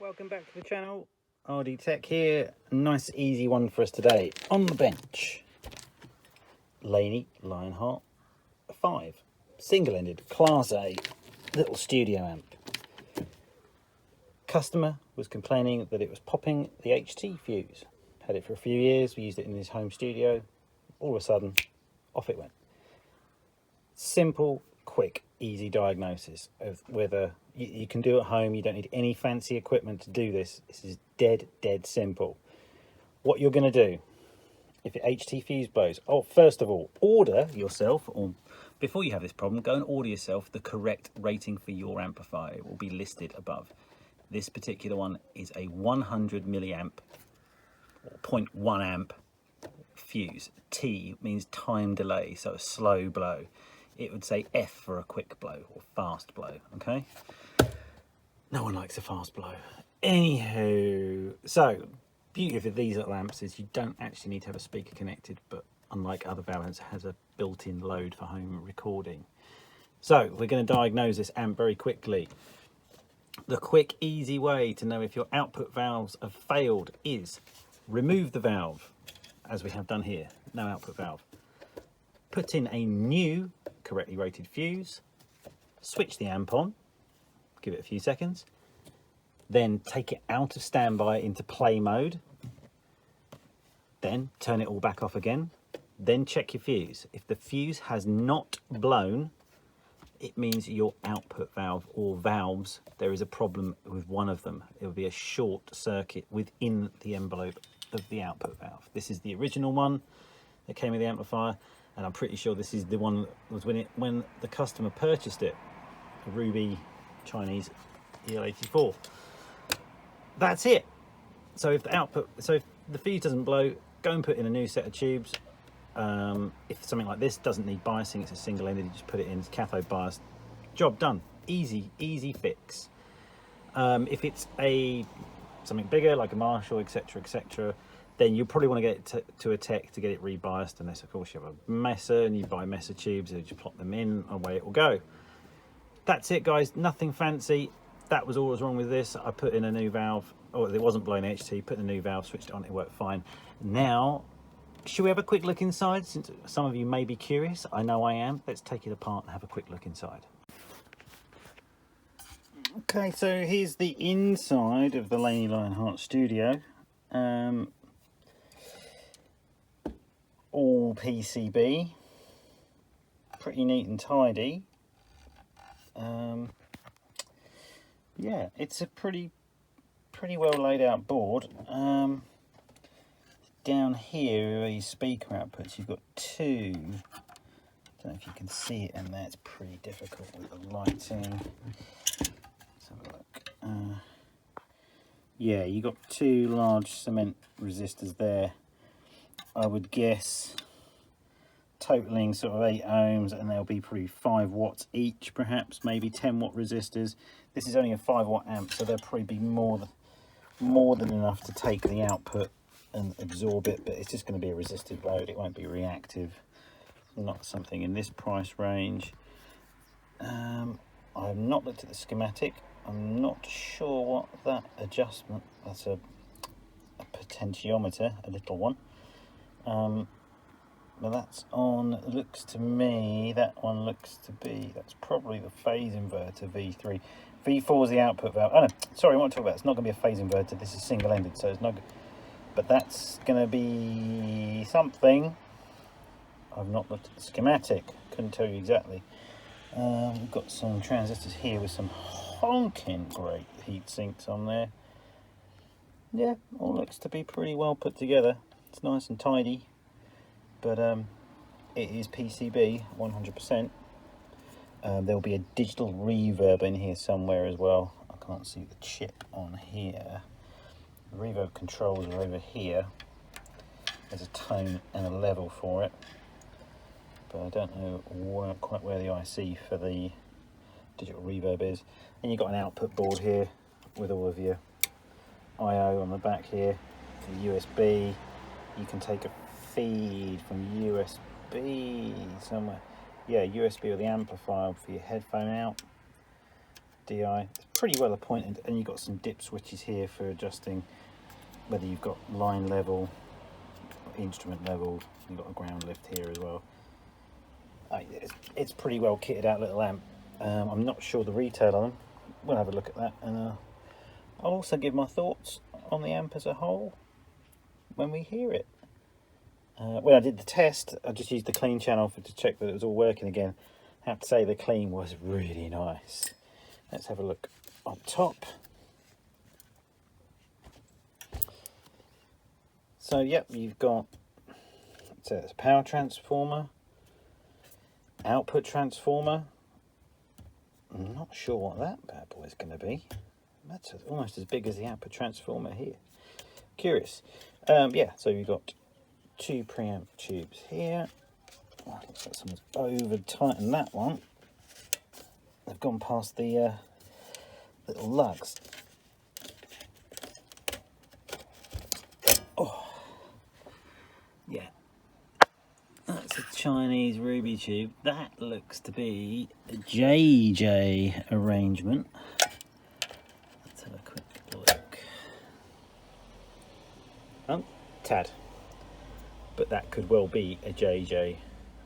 Welcome back to the channel. RD Tech here. Nice easy one for us today. On the bench, Laney Lionheart 5, single-ended, Class A, little studio amp. Customer was complaining that it was popping the HT fuse. Had it for a few years, we used it in his home studio. All of a sudden, off it went. Simple, quick, easy diagnosis of whether you can do at home. You don't need any fancy equipment to do this. This is dead simple. What you're going to do if your HT fuse blows, first of all, order yourself, or before you have this problem, go and order yourself the correct rating for your amplifier. It will be listed above. This particular one is a 100 milliamp or 0.1 amp fuse. T means time delay, so a slow blow. It would say F for a quick blow or fast blow, okay? No one likes a fast blow. Anywho, so beauty of these little amps is you don't actually need to have a speaker connected, but unlike other balance, it has a built-in load for home recording. So we're going to diagnose this amp very quickly. The quick, easy way to know if your output valves have failed is remove the valve, as we have done here, no output valve. Put in a new correctly rated fuse, switch the amp on, give it a few seconds, then take it out of standby into play mode, then turn it all back off again, then check your fuse. If the fuse has not blown, it means your output valve or valves, there is a problem with one of them. It will be a short circuit within the envelope of the output valve. This is the original one that came with the amplifier, and I'm pretty sure this is the one that was when the customer purchased it, a Ruby Chinese EL84. That's it. So if the fuse doesn't blow, go and put in a new set of tubes. If something like this doesn't need biasing, it's a single-ended, you just put it in, it's cathode biased. Job done. Easy fix. If it's something bigger like a Marshall, etc., then you probably want to get it to a tech to get it rebiased, unless of course you have a messer and you buy messer tubes and you just plop them in, away it will go. That's it, guys. Nothing fancy. That was all that was wrong with this. I put in a new valve, or it wasn't blowing HT, put in a new valve, switched it on, it worked fine. Now, should we have a quick look inside? Since some of you may be curious, I know I am. Let's take it apart and have a quick look inside. Okay, so here's the inside of the Laney Lionheart studio. All PCB, pretty neat and tidy. Yeah, it's a pretty well laid out board. Down here where your speaker outputs, you've got two. I don't know if you can see it in there, it's pretty difficult with the lighting. Let's have a look. Yeah, you got two large cement resistors there. I would guess totaling sort of 8 ohms, and they'll be probably 5 watts each, perhaps maybe 10 watt resistors. This is only a 5 watt amp, so they'll probably be more than enough to take the output and absorb it, but it's just going to be a resistive load. It won't be reactive. Not something in this price range. I have not looked at the schematic. I'm not sure what that adjustment, that's a potentiometer, a little one. But that's on, looks to me, that one looks to be, that's probably the phase inverter V3. V4 is the output valve. Oh no, sorry, I want to talk about, it's not going to be a phase inverter, this is single-ended, so it's not, but that's going to be something. I've not looked at the schematic, couldn't tell you exactly. We've got some transistors here with some honking great heat sinks on there. Yeah, all looks to be pretty well put together. It's nice and tidy, but it is PCB 100%. There'll be a digital reverb in here somewhere as well. I can't see the chip on here. The reverb controls are over here. There's a tone and a level for it, but I don't know quite where the IC for the digital reverb is. And you've got an output board here with all of your I/O on the back here, the USB. You can take a feed from USB somewhere. Yeah, USB or the amplifier for your headphone out. DI. It's pretty well appointed, and you've got some dip switches here for adjusting whether you've got line level, instrument level. You've got a ground lift here as well. It's pretty well kitted out little amp. I'm not sure the retail on them. We'll have a look at that, and I'll also give my thoughts on the amp as a whole when we hear it. When I did the test, I just used the clean channel to check that it was all working again. I have to say the clean was really nice. Let's have a look on top. So yep, you've got, so it's a power transformer, output transformer. I'm not sure what that bad boy is going to be. That's almost as big as the output transformer here. Curious. Yeah, so you've got two preamp tubes here. Oh, looks like someone's over tightened that one. They've gone past the little lugs. Oh, yeah. That's a Chinese ruby tube. That looks to be a JJ arrangement. Let's have a quick look. Oh, Tad. But that could well be a JJ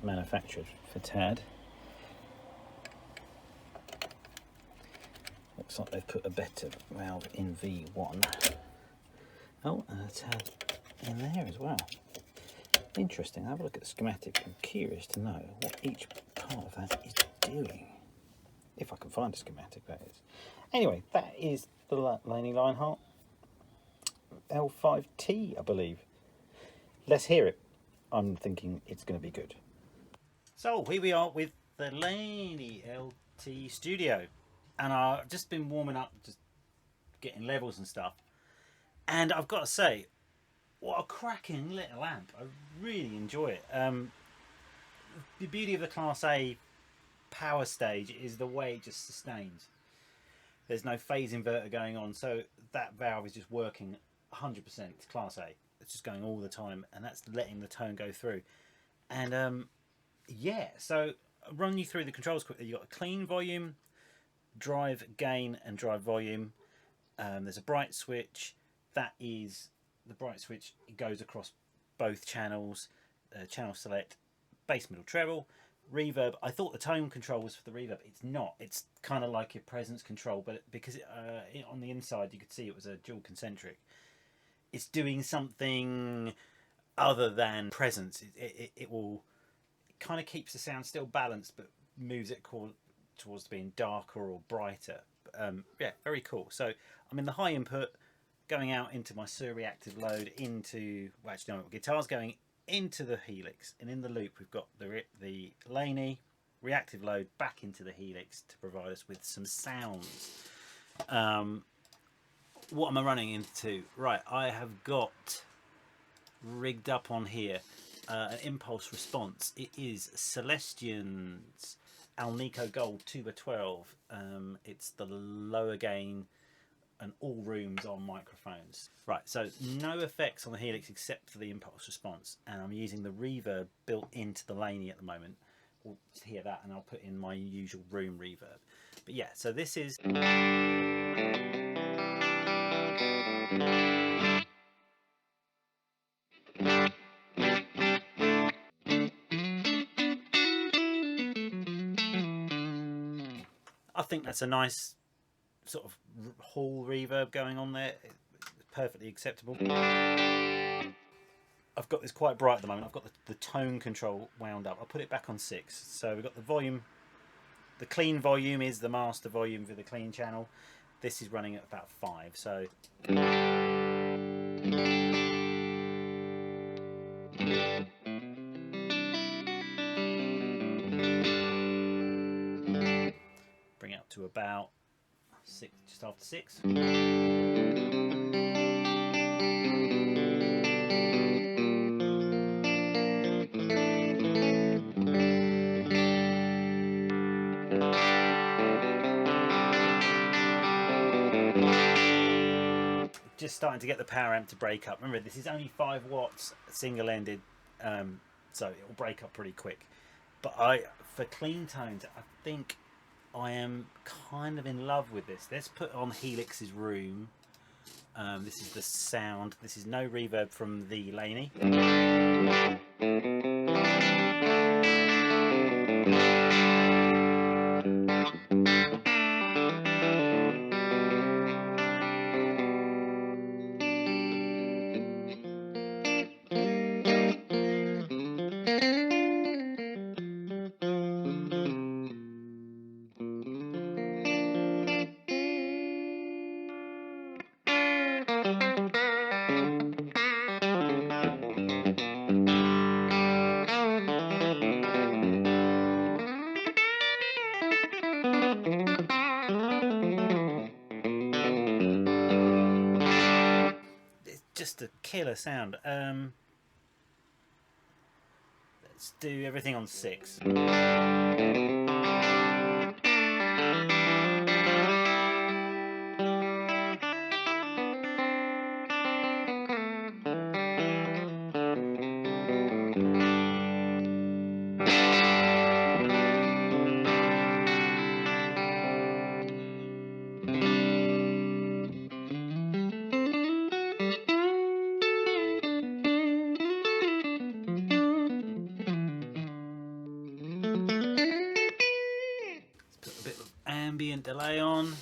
manufactured for Tad. Looks like they've put a better valve in V1. Oh, and a Tad in there as well. Interesting. Have a look at the schematic. I'm curious to know what each part of that is doing. If I can find a schematic, that is. Anyway, that is the Laney Lionheart L5T, I believe. Let's hear it. I'm thinking it's going to be good. So here we are with the Laney LT Studio, and I've just been warming up, just getting levels and stuff, and I've got to say, what a cracking little amp. I really enjoy it. The beauty of the Class A power stage is the way it just sustains. There's no phase inverter going on, so that valve is just working 100%. It's Class A. It's just going all the time, and that's letting the tone go through. And yeah, so I'll run you through the controls quickly. You've got a clean volume, drive gain, and drive volume. There's a bright switch. That is the bright switch. It goes across both channels. Channel select, bass, middle, treble, reverb. I thought the tone control was for the reverb. It's not. It's kind of like your presence control, but because on the inside you could see it was a dual concentric. It's doing something other than presence. It will, it kind of keeps the sound still balanced, but moves it towards being darker or brighter. Yeah, very cool. So I'm in the high input, going out into my sewer reactive load into, well, actually no, guitar's going into the Helix, and in the loop we've got the Laney reactive load back into the Helix to provide us with some sounds. What am I running into? Right, I have got rigged up on here an impulse response. It is Celestion's Alnico Gold 2x12. It's the lower gain and all rooms on microphones. Right, so no effects on the Helix except for the impulse response, and I'm using the reverb built into the Laney at the moment. We'll hear that, and I'll put in my usual room reverb. But yeah, so this is... I think that's a nice sort of hall reverb going on there. It's perfectly acceptable. I've got this quite bright at the moment. I've got the tone control wound up. I'll put it back on 6. So we've got the volume. The clean volume is the master volume for the clean channel. This is running at about 5. So bring it up to about 6, just after 6. Just starting to get the power amp to break up. Remember, this is only 5 watts, single-ended, so it will break up pretty quick. But for clean tones, I think I am kind of in love with this. Let's put on Helix's Room. This is the sound. This is no reverb from the Laney. Just a killer sound. Let's do everything on 6. Put a bit of ambient delay on.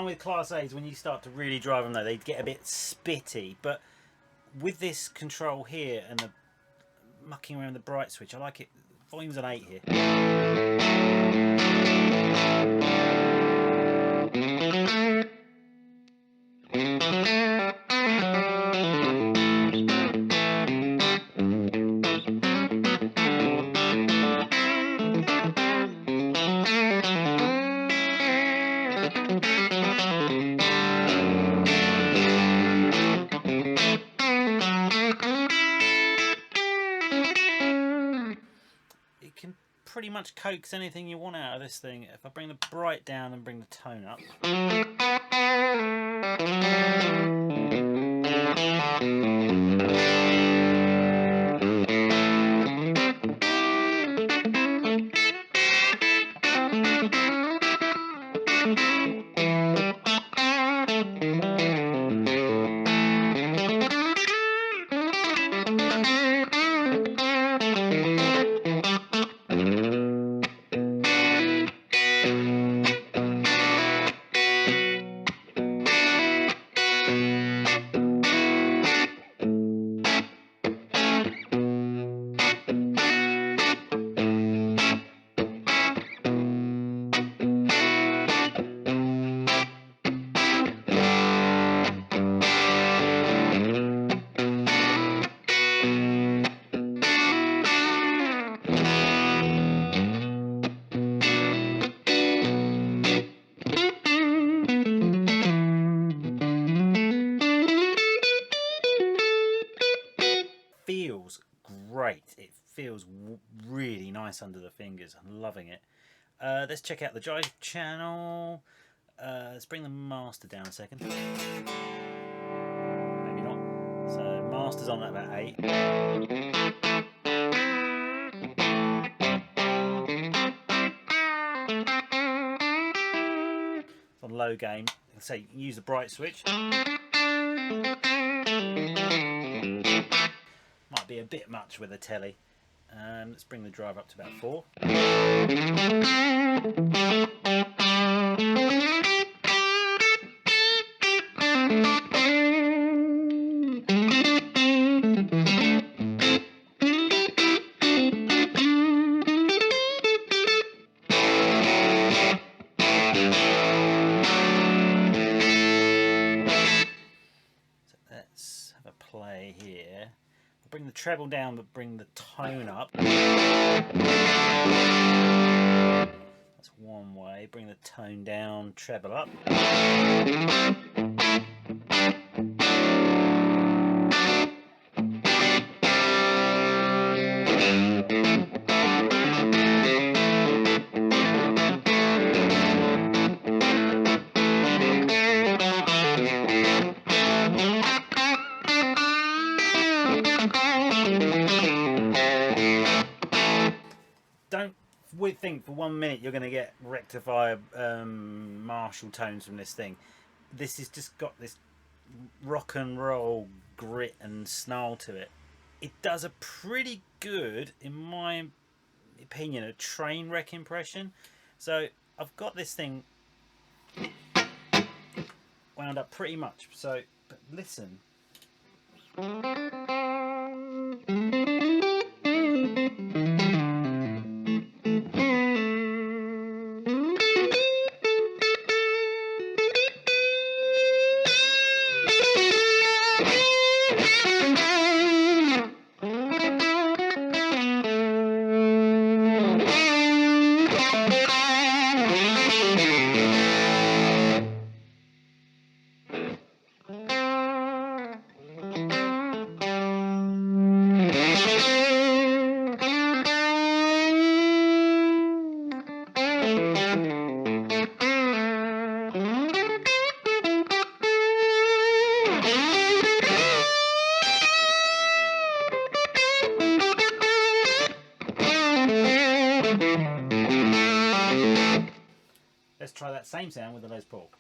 With Class A's, when you start to really drive them though, they get a bit spitty, but with this control here and the mucking around the bright switch, I like it. Volume's an 8 here. Pretty much coax anything you want out of this thing. If I bring the bright down and bring the tone up. Feels great. It feels really nice under the fingers. I'm loving it. Let's check out the jive channel. Let's bring the master down a second. Maybe not. So master's on at about 8. It's on low gain. Say use the bright switch. Might be a bit much with a telly. Let's bring the drive up to about 4. So let's have a play here. Bring the treble down, but bring the tone up. That's one way. Bring the tone down, treble up. Don't think for 1 minute you're going to get rectifier Marshall tones from this thing. This has just got this rock and roll grit and snarl to it. It does a pretty good, in my opinion, a train wreck impression. So I've got this thing wound up pretty much. So, but listen. Let's try that same sound with the Les Paul.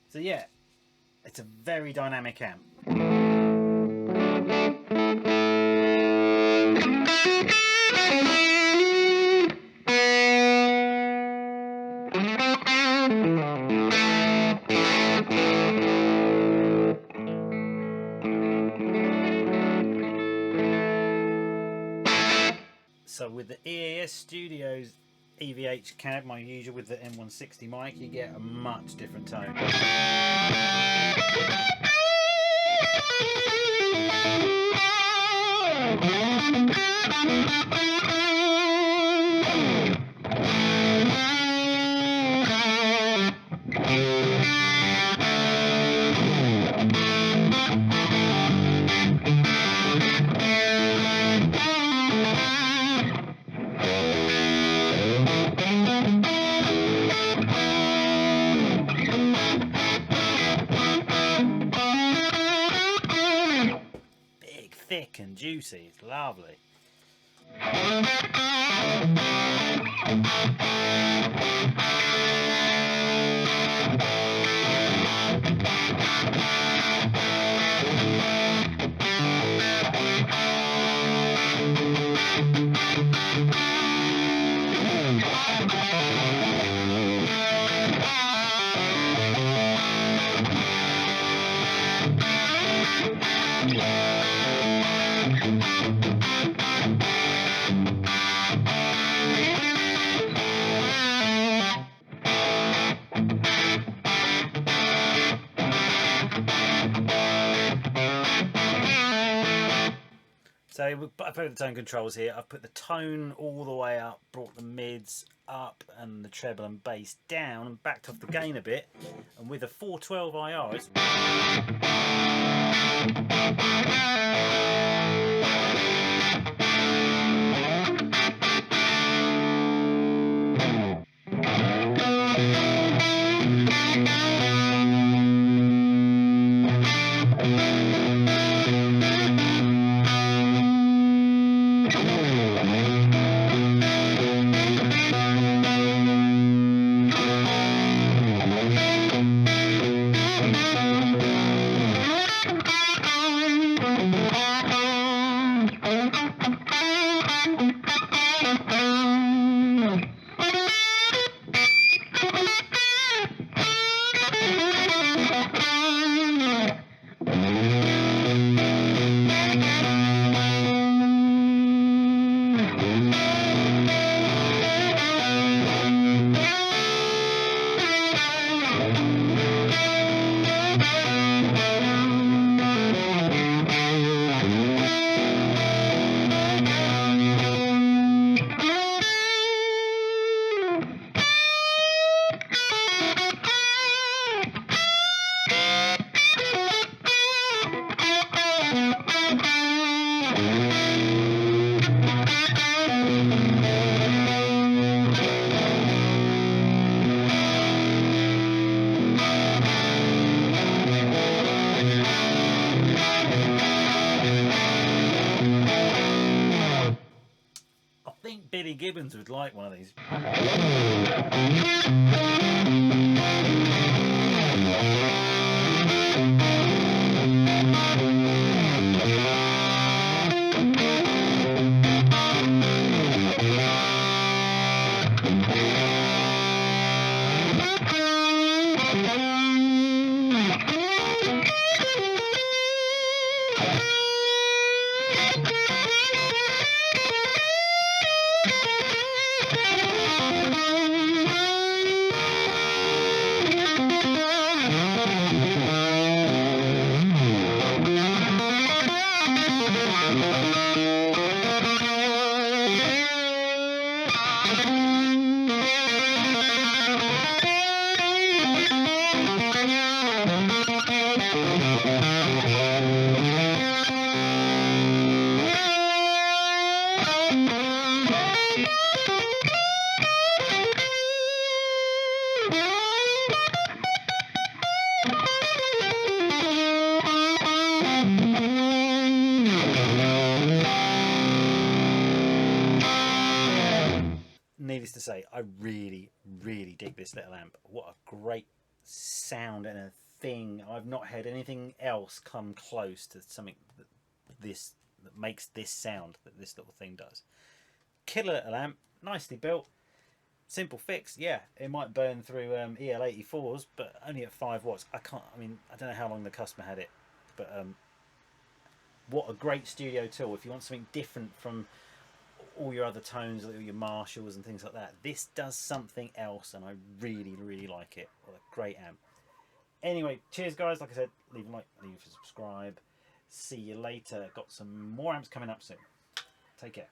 So yeah, it's a very dynamic amp. So with the EAS Studios EVH cab, my usual with the M160 mic, you get a much different tone. thick and juicy. It's lovely. So I've put the tone controls here. I've put the tone all the way up, brought the mids up and the treble and bass down, and backed off the gain a bit. And with a 412 IR, it's Billy Gibbons would like one of these. Needless to say, I really dig this little amp. What a great sound and a thing. I've not heard anything else come close to something that makes this sound that this little thing does. Killer little amp, nicely built, simple fix. Yeah, it might burn through EL84s, but only at 5 watts. I don't know how long the customer had it, but what a great studio tool. If you want something different from all your other tones, all your Marshalls and things like that, this does something else, and I really like it. What a great amp. Anyway, cheers guys. Like I said, leave a like, leave a subscribe. See you later. Got some more amps coming up soon. Take care.